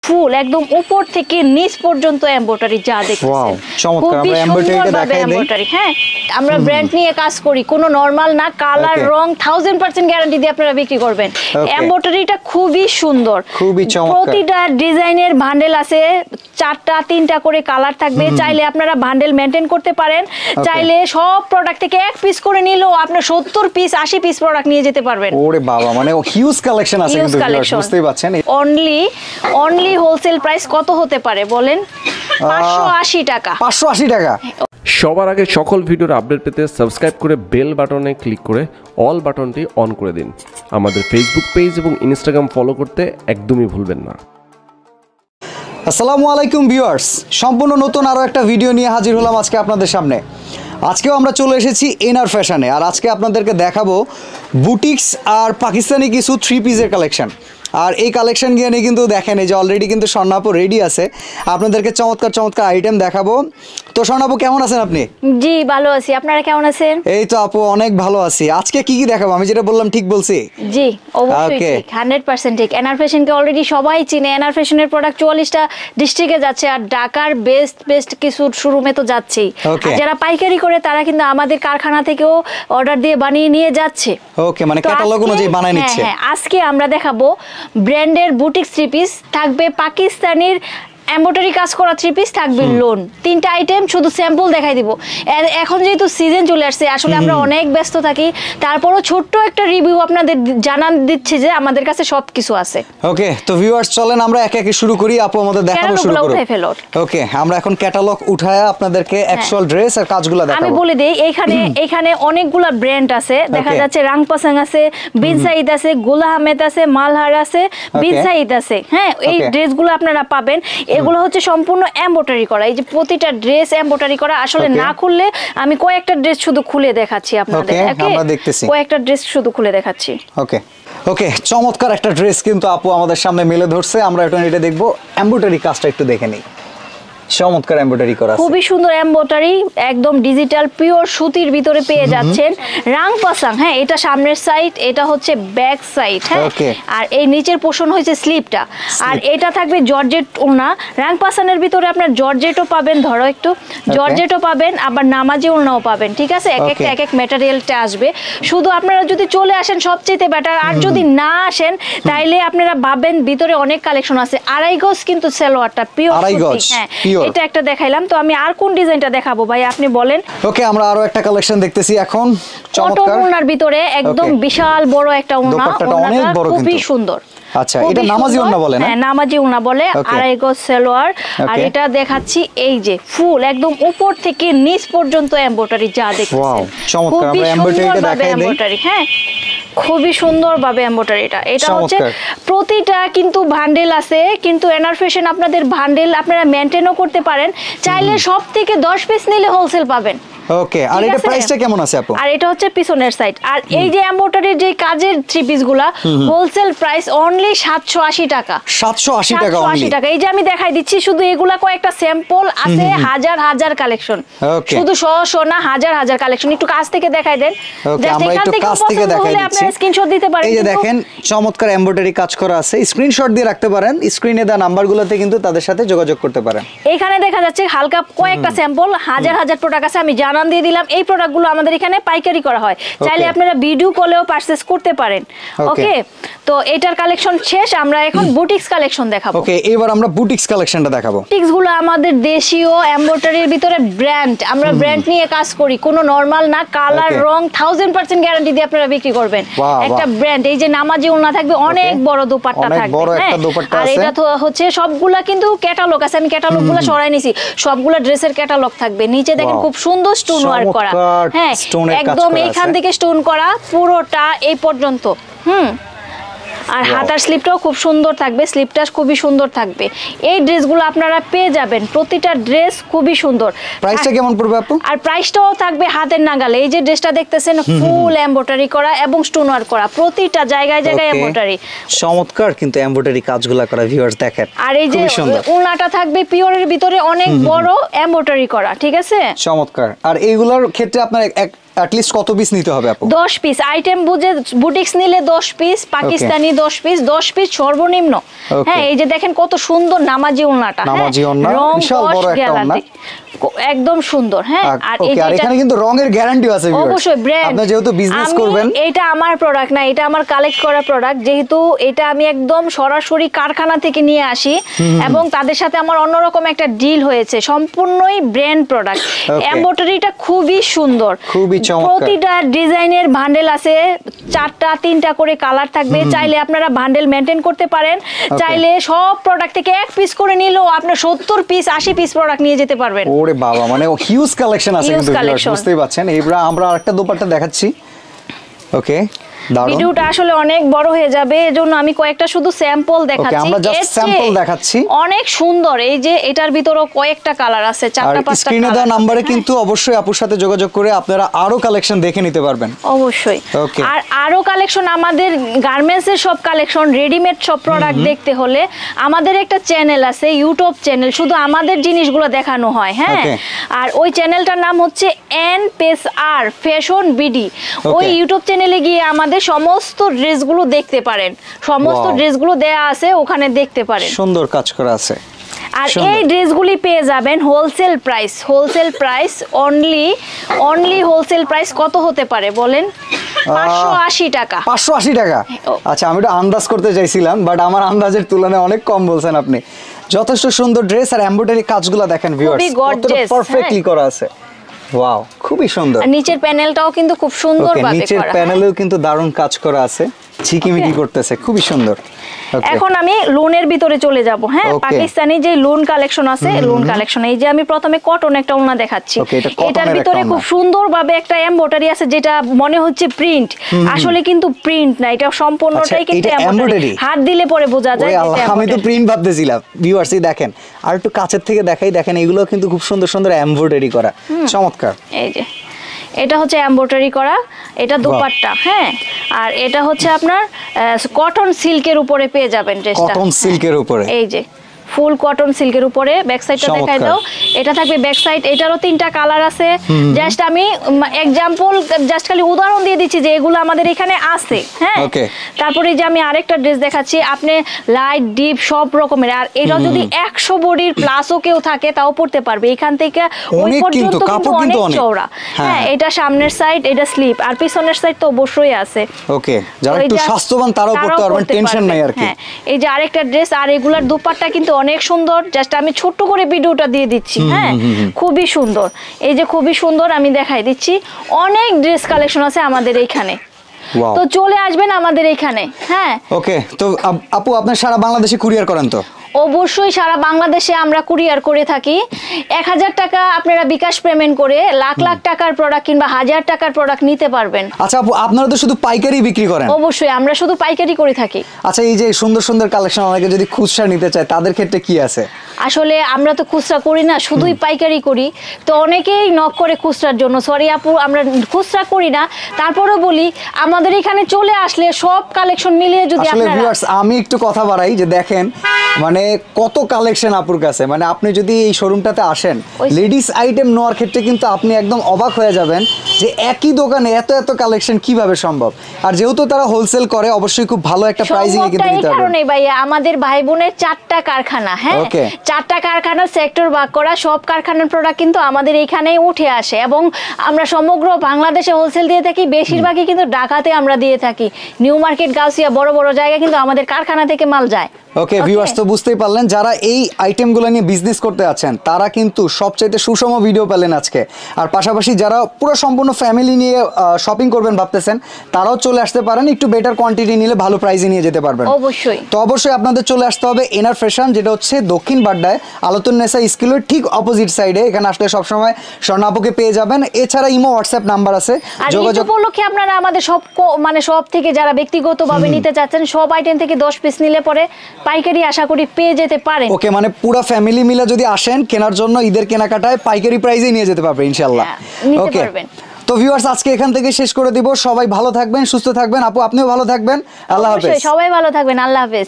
ফুল একদম উপর থেকে নিচ পর্যন্ত এমব্রয়ডারি যা দেখতেছেন চমৎকার। আমরা এমব্রয়ডারিটা দেখাই দেই। হ্যাঁ, আমরা ব্র্যান্ড নিয়ে কাজ করি, কোনো নরমাল না, কালার রং 1000% গ্যারান্টি দিয়ে আপনারা বিক্রি করবেন। এমব্রয়ডারিটা খুবই সুন্দর, খুবই চমৎকার। প্রতিটা ডিজাইনের বান্ডেল আছে, 4টা 3টা করে কালার থাকবে। চাইলে আপনারা বান্ডেল মেইনটেইন করতে পারেন, চাইলে সব প্রোডাক্ট থেকে এক পিস করে নিলেও আপনি 70 পিস 80 পিস প্রোডাক্ট নিয়ে যেতে পারবেন। ওরে বাবা, মানে হিউজ কালেকশন আছে কিন্তু বুঝতেই পাচ্ছেন। অনলি হোলসেল প্রাইস কত হতে পারে বলেন? 580 টাকা। 580 টাকা। সবার আগে সকল ভিডিওর আপডেট পেতে সাবস্ক্রাইব করে বেল বাটনে ক্লিক করে অল বাটনটি অন করে দিন। আমাদের ফেসবুক পেজ এবং ইনস্টাগ্রাম ফলো করতে একদমই ভুলবেন না। আসসালামু আলাইকুম ভিউয়ার্স, সম্পূর্ণ নতুন আরও একটা ভিডিও নিয়ে হাজির হলাম আজকে আপনাদের সামনে। আজকেও আমরা চলে এসেছি এনআর ফ্যাশনে, আর আজকে আপনাদেরকে দেখাবো বুটিক্স আর পাকিস্তানি কিছু 3 পিসের কালেকশন। আর এই কালেকশন গিয়ে নিয়ে কিন্তু দেখেন এই যে অলরেডি কিন্তু স্বর্ণাপু রেডি আছে, আপনাদেরকে চমৎকার চমৎকার আইটেম দেখাবো। তো স্বর্ণাপু কেমন আছেন আপনি? জি ভালো আছি, আপনারা কেমন আছেন? এই তো আপু অনেক ভালো আছি। আজকে কি কি দেখাবো, আমি যেটা বললাম ঠিক বলছি? জি অবশ্যই ঠিক, 100% ঠিক। এনআর ফ্যাশনকে অলরেডি সবাই চিনে, এনআর ফ্যাশনের প্রোডাক্ট 44টা ডিস্ট্রিক্টে যাচ্ছে, আর ঢাকার বেস্ট কিছু শোরুমে তো যাচ্ছেই। আর যারা পাইকারি করে তারা কিন্তু আমাদের কারখানা থেকেও অর্ডার দিয়ে বানিয়ে নিয়ে যাচ্ছে। ওকে, মানে ক্যাটালগ অনুযায়ী বানায় নিচ্ছে। হ্যাঁ, আজকে আমরা দেখাবো ব্র্যান্ডের বুটিক 3 পিস থাকবে, পাকিস্তানির এমব্রয়ডারি কাজ করা 3 পিস থাকবে, লোন 3টা আইটেম, শুধু স্যাম্পল দেখাই দিব। এখন যেহেতু সিজন চলে আসছে, আসলে আমরা অনেক ব্যস্ত থাকি, তারপরও ছোট্ট একটা রিভিউ আপনাদের জানান দিচ্ছি যে আমাদের কাছে সবকিছু আছে। ওকে, তো ভিউয়ার্স চলেন আমরা একে একে শুরু করি। আপু আমাদের দেখানো শুরু করুন। ওকে, আমরা এখন ক্যাটালগ উঠায়া আপনাদেরকে অ্যাকচুয়াল ড্রেস আর কাজগুলো দেখাবো। আমি বলে দেই, এখানে অনেকগুলা ব্র্যান্ড আছে, দেখা যাচ্ছে রাংপাসাং আছে, বিন সাইদ আছে, গোলা আহমেদ আছে, মালহার আছে, বিন সাইদ আছে। হ্যাঁ, এই ড্রেসগুলো আপনারা পাবেন। এগুলো হচ্ছে সম্পূর্ণ এমব্রয়ডারি করা, এই যে প্রতিটা ড্রেস এমব্রয়ডারি করা। আসলে না খুললে আমি কয়েকটা ড্রেস শুধু খুলে দেখাচ্ছি আপনাদের। ওকে, আমরা দেখতেছি কয়েকটা ড্রেস শুধু খুলে দেখাচ্ছি। ওকে, চমৎকার একটা ড্রেস কিন্তু আপু আমাদের সামনে মেলে ধরছে। আমরা এটা দেখবো, এমব্রয়ডারি কাজটা একটু দেখে নিই। চমৎকার এমব্রয়ডারি করা আছে, খুবই সুন্দর এমব্রয়ডারি, একদম ডিজিটাল পিওর সুতির ভিতরে পেয়ে যাচ্ছেন। রাংপাসাং, হ্যাঁ এটা সামনের সাইড, এটা হচ্ছে ব্যাক সাইড। হ্যাঁ, আর এই নিচের পোর্শন হচ্ছে স্লিপটা, আর এটা থাকবে জর্জেট ওড়না। রাংপাসানের ভিতরে আপনার জর্জেটও পাবেন, ধরো একটু জর্জেটও পাবেন, আবার নামাজি ওড়নাও পাবেন। ঠিক আছে, এক এক ম্যাটেরিয়ালটা আসবে। শুধু আপনারা যদি চলে আসেন সবচেয়ে বেটার, আর যদি না আসেন তাইলে আপনারা ভাবেন ভিতরে অনেক কালেকশন আছে। 2.5 গজ কিন্তু সালোয়ারটা পিওর সুতি। হ্যাঁ, এটা একটা দেখাইলাম, তো আমি আর কোন ডিজাইনটা দেখাবো ভাই আপনি বলেন? ওকে, আমরা আরো একটা কালেকশন দেখতেছি এখন। চমৎকার ওড়নার ভিতরে একদম বিশাল বড় একটা ওড়না, খুবই সুন্দর। আচ্ছা, এটা নামাজি ওড়না বলে না? হ্যাঁ, নামাজি ওড়না বলে, 2.5 গজ সালোয়ার। আর এটা দেখাচ্ছি এই যে ফুল একদম উপর থেকে নিচ পর্যন্ত এমব্রয়ডারি যা দেখতেছেন, চমৎকার। আমরা এমব্রয়ডারিটা দেখাই দেই। হ্যাঁ, খুবই সুন্দর ভাবে এমব্রয়ডারিটা। এটা হচ্ছে প্রতিটা কিন্তু বান্ডেল আছে, কিন্তু এনআর ফ্যাশন আপনাদের বান্ডেল আপনারা মেইনটেইনও করতে পারেন, চাইলে সব থেকে 10 পিস নিলে হোলসেল পাবেন। ওকে, আর এটা প্রাইসটা কেমন আছে আপু? আর এটা হচ্ছে পিছনের সাইড। আর এই যে এমব্রয়ডারির যে কাজের 3 পিসগুলা হোলসেল প্রাইস অনলি 780 টাকা। 780 টাকা অনলি। এই যে আমি দেখাই দিচ্ছি, শুধু এগুলা কয়েকটা স্যাম্পল আছে, হাজার কালেকশন, শুধু 100 না হাজার কালেকশন। একটু কাছ থেকে দেখাই দেন, ওকে আমরা একটু কাছ থেকে দেখাই দিচ্ছি। আপনারা স্ক্রিনশট দিতে পারেন। এই যে দেখেন চমৎকার এমব্রয়ডারি কাজ করা আছে, স্ক্রিনশট দিয়ে রাখতে পারেন। স্ক্রিনে দেওয়া নাম্বারগুলোতে কিন্তু তাদের সাথে যোগাযোগ করতে পারেন। এখানে দেখা যাচ্ছে হালকা কয়েকটা স্যাম্পল, হাজার প্রোডাক্ট আছে, আমি জানান দিয়ে দিলাম। এই প্রোডাক্টগুলো আমাদের এখানে পাইকারি করা হয়, চাইলে আপনারা ভিডিও কলেও পারচেজ করতে পারেন। ওকে, তো এটার কালেকশন শেষ, আমরা এখন বুটিক্স কালেকশন দেখাবো। ওকে, এবার আমরা বুটিক্স কালেকশনটা দেখাবো। বুটিক্স গুলো আমাদের দেশীয় এমব্রয়ডারির ভিতরে ব্র্যান্ড, আমরা ব্র্যান্ড নিয়ে কাজ করি, কোনো নরমাল না, কালার রং 1000% গ্যারান্টি দিয়ে আপনারা বিক্রি করবেন। একটা ব্র্যান্ড, এই যে নামাজি ওড়না থাকবে, অনেক বড় দোপাট্টা থাকবে। হ্যাঁ, আর এটা তো হচ্ছে সবগুলা কিন্তু ক্যাটালগ আছে, আমি ক্যাটালগগুলো সরাই নিছি, সবগুলা ড্রেসের ক্যাটালগ থাকবে। নিচে দেখেন খুব সুন্দর স্টোন ওয়ার্ক করা। হ্যাঁ, একদম এইখান থেকে স্টোন করা পুরোটা এই পর্যন্ত। আর হাতার স্লিপটাও খুব সুন্দর থাকবে, স্লিপটা খুবই সুন্দর থাকবে। এই ড্রেসগুলো আপনারা পেয়ে যাবেন, প্রতিটা ড্রেস খুবই সুন্দর। প্রাইসটা কেমন পড়বে আপু? আর প্রাইসটাও থাকবে হাতের নাগালে। এই যে ড্রেসটা দেখতেছেন ফুল এমব্রয়ডারি করা এবং স্টোন ওয়ার্ক করা, প্রতিটা জায়গায় এমব্রয়ডারি। চমৎকার কিন্তু এমব্রয়ডারি কাজগুলো করা, ভিউয়ার্স দেখেন। আর এই যে ওড়নাটা থাকবে পিওরের ভিতরে অনেক বড় এমব্রয়ডারি করা। ঠিক আছে, চমৎকার। আর এইগুলোর ক্ষেত্রে আপনার অ্যাট লিস্ট কত পিস নিতে হবে আপু? 10 পিস আইটেম বুঝে বুটিক্স নিলে 10 পিস, পাকিস্তানি 10 পিস, 10 পিস সর্বনিম্ন। হ্যাঁ, এই যে দেখেন কত সুন্দর নামাজি ওড়নাটা, নামাজি ওড়না, বিশাল বড় একটা ওড়না, একদম সুন্দর। হ্যাঁ, আর ওকে, আর এখানে কিন্তু রঙের গ্যারান্টি আছে ভিউয়ার্স। অবশ্যই ব্র্যান্ড, আপনি যেহেতু বিজনেস করবেন, এটা আমার প্রোডাক্ট না, এটা আমার কালেক্ট করা প্রোডাক্ট, যেহেতু এটা আমি একদম সরাসরি কারখানা থেকে নিয়ে আসি এবং তাদের সাথে আমার অন্যরকম একটা ডিল হয়েছে, সম্পূর্ণই ব্র্যান্ড প্রোডাক্ট। এমব্রয়ডারিটা খুবই সুন্দর, খুবই চমৎকার, প্রতিটা ডিজাইনের বান্ডেল আছে, 4টা 3টা করে কালার থাকবে, চাইলে আপনারা বান্ডেল মেইনটেইন করতে পারেন, চাইলে সব প্রোডাক্ট থেকে এক পিস করে নিলেও আপনি 70 পিস 80 পিস প্রোডাক্ট নিয়ে যেতে পারবেন। ওরে বাবা, মানে হিউজ কালেকশন আছে কিন্তু ভিউয়ার্স, বুঝতেই পাচ্ছেন। এবার আমরা আরেকটা দোপাট্টা দেখাচ্ছি। ওকে, ভিডিওটা আসলে অনেক বড় হয়ে যাবে, এজন্য আমি কয়েকটা শুধু স্যাম্পল দেখাচ্ছি। আমরা জাস্ট স্যাম্পল দেখাচ্ছি। অনেক সুন্দর, এই যে এটার ভিতরও কয়েকটা কালার আছে, 4টা 5টা। স্ক্রিনে দেওয়া নম্বরে কিন্তু অবশ্যই আপুর সাথে যোগাযোগ করে আপনারা আরো কালেকশন দেখে নিতে পারবেন। অবশ্যই। আর আরো কালেকশন, আমাদের গার্মেন্টস এর সব কালেকশন, রেডিমেড সব প্রোডাক্ট দেখতে হলে আমাদের একটা চ্যানেল আছে, ইউটিউব চ্যানেল, শুধু আমাদের জিনিসগুলো দেখানো হয়। হ্যাঁ, আর ওই চ্যানেলটার নাম হচ্ছে NPSR ফ্যাশন বিডি। ওই ইউটিউব চ্যানেলে গিয়ে আমাদের সমস্ত ড্রেসগুলো দেখতে পারেন, সমস্ত ড্রেসগুলো দেয়া আছে, ওখানে দেখতে পারেন, সুন্দর কাজ করা আছে। আর এই ড্রেসগুলি পেয়ে যাবেন wholesale price. Wholesale price only wholesale price কত হতে পারে বলেন? 580 টাকা। 580 টাকা? আচ্ছা, আমি তো আন্দাজ করতে চাইছিলাম, বাট আমার আন্দাজের তুলনায় অনেক কম বলছেন আপনি। যথেষ্ট সুন্দর ড্রেস, আর এমব্রয়ডারি কাজগুলো দেখেন ভিউয়ার্স, কতটা পারফেক্টলি করা আছে। ওয়াও, খুবই সুন্দর। নিচের প্যানেলটাও কিন্তু খুব সুন্দর ভাবে করা, নিচের প্যানেলেও কিন্তু দারুণ কাজ করা আছে, ঝিকিমিকি করতেছে, খুবই সুন্দর। এখন আমি লোনের ভিতরে চলে যাব। হ্যাঁ, পাকিস্তানি যে লোন কালেকশন আছে, লোন কালেকশন, এই যে আমি প্রথমে কটন একটা ওড়না দেখাচ্ছি, এটার ভিতরে খুব সুন্দর ভাবে একটা এমব্রয়ডারি আছে, যেটা মনে হচ্ছে প্রিন্ট, আসলে কিন্তু প্রিন্ট না, এটা সম্পূর্ণটাই কিন্তু এমব্রয়ডারি, হাত দিলে পরে বোঝা যায়। আমি তো প্রিন্ট ভাবতেছিলাম ভিউয়ার্স। দেখেন, আর একটু কাছের থেকে দেখাই, দেখেন এগুলো কিন্তু খুব সুন্দর সুন্দর এমব্রয়ডারি করা, চমৎকার। এই যে এটা হচ্ছে এমব্রয়ডারি করা, এটা দোপাট্টা। হ্যাঁ, আর এটা হচ্ছে আপনার কটন সিল্কের উপরে পেয়ে যাবেন ড্রেসটা, কটন সিল্কের উপরে, এই যে ফুল কটন সিল্কের উপরে। ব্যাক সাইডটা দেখাই দাও, এটা থাকবে ব্যাক সাইড, এটারও 3টা কালার আছে। জাস্ট আমি এক্সাম্পল, জাস্ট খালি উদাহরণ দিয়ে দিচ্ছি যে এগুলো আমাদের এখানে আছে। হ্যাঁ, তারপরে যে আমি আরেকটা ড্রেস দেখাচ্ছি, আপনি লাইট ডিপ সব রকমের, আর এটা যদি 100 বডির প্লাসও কেউ থাকে তাও পড়তে পারবে, এখান থেকে ওই পর্যন্ত কিন্তু অনেক চওড়া। হ্যাঁ, এটা সামনের সাইড, এটা স্লিপ, আর পিছনের সাইড তো অবশ্যই আছে। ওকে, যারা একটু স্বাস্থ্যবান তারাও পড়তে পারবেন, টেনশন নাই আর কি। হ্যাঁ, এই যে আরেকটা ড্রেস, আর এগুলার দোপাট্টা কিন্তু অনেক সুন্দর, জাস্ট আমি ছোট্ট করে ভিডিওটা দিয়ে দিচ্ছি। হ্যাঁ, খুবই সুন্দর, এই যে খুবই সুন্দর, আমি দেখাই দিচ্ছি। অনেক ড্রেস কালেকশন আছে আমাদের এইখানে, তো চলে আসবেন আমাদের এইখানে। হ্যাঁ, ওকে। তো আপু, আপনার সারা বাংলাদেশে কুরিয়ার করেন তো? অবশ্যই সারা বাংলাদেশে আমরা কুরিয়ার করে থাকি। 1000 টাকা আপনারা বিকাশ পেমেন্ট করে লাখ লাখ টাকার প্রোডাক্ট কিংবা 1000 টাকার প্রোডাক্ট নিতে পারবেন। আচ্ছা আপু, আপনারা তো শুধু পাইকারি বিক্রি করেন? অবশ্যই, আমরা শুধু পাইকারি করে থাকি। আচ্ছা, এই যে সুন্দর সুন্দর কালেকশন, অনেকে যদি খুচরা নিতে চায় তাদের ক্ষেত্রে কি আছে? আসলে আমরা তো খুচরা করি না, শুধুই পাইকারি করি, তো অনেকেই নক করে খুচরার জন্য। সরি আপু, আমরা খুচরা করি না, তারপরেও বলি আমাদের এখানে চলে আসলে সব কালেকশন মিলিয়ে যদি আপনারা, আমি একটু কথা বাড়াই যে দেখেন মানে কত কালেকশন আপুর কাছে, মানে আপনি যদি এই শোরুমটাতে আসেন লেডিস আইটেম নেওয়ার ক্ষেত্রে কিন্তু আপনি একদম অবাক হয়ে যাবেন যে একই দোকানে এত এত কালেকশন কিভাবে সম্ভব। আর যেহেতু তারা হোলসেল করে, অবশ্যই খুব ভালো একটা প্রাইসিং এ কিন্তু দিতে পারবে। এই কারণে ভাইয়া, আমাদের ভাই বোনের 4টা কারখানা, হ্যাঁ 4টা কারখানা সেক্টর ভাগ করা, সব কারখানার প্রোডাক্ট কিন্তু আমাদের এইখানেই উঠে আসে, এবং আমরা সমগ্র বাংলাদেশে হোলসেল দিয়ে থাকি, বেশিরভাগই কিন্তু ঢাকাতে আমরা দিয়ে থাকি। নিউ মার্কেট, গাউসিয়া, বড় বড় জায়গায় কিন্তু আমাদের কারখানা থেকে মাল যায়। ওকে ভিউয়ার্স, তো বুঝতেই পারলেন, যারা এই আইটেমগুলো নিয়ে বিজনেস করতে আছেন তারা কিন্তু সবচাইতে সুষম ভিডিও পেলেন আজকে। আর পাশাপাশি যারা পুরো সম্পূর্ণ ফ্যামিলি নিয়ে শপিং করবেন ভাবতেছেন, তারাও চলে আসতে পারেন, একটু বেটার কোয়ান্টিটি নিলে ভালো প্রাইসে নিয়ে যেতে পারবেন। অবশ্যই, তো অবশ্যই আপনাদের চলে আসতে হবে এনার ফ্যাশন, যেটা হচ্ছে দক্ষিণ বাড্ডায় আলতুন্নেসা স্কুলের ঠিক অপোজিট সাইডে। এখানে আসলে সবসময় স্বর্ণা আপুকে পেয়ে যাবেন। এছাড়া ইমো, হোয়াটসঅ্যাপ নাম্বার আছে, যোগাযোগ উপলক্ষে আপনারা আমাদের সব থেকে যারা ব্যক্তিগতভাবে নিতে চাচ্ছেন, সব আইটেম থেকে 10 পিস নিলে পরে পাইকারি আশা করি পেয়ে যেতে পারেন। ওকে, মানে পুরো ফ্যামিলি মিলে যদি আসেন কেনার জন্য, ঈদের কেনাকাটায় পাইকারি প্রাইসে নিয়ে যেতে পারবেন ইনশাআল্লাহ। ওকে, তো ভিউয়ার্স, আজকে এখান থেকে শেষ করে দিব। সবাই ভালো থাকবেন, সুস্থ থাকবেন। আপু, আপনিও ভালো থাকবেন। আল্লাহ হাফেজ। সবাই ভালো থাকবেন। আল্লাহ হাফেজ।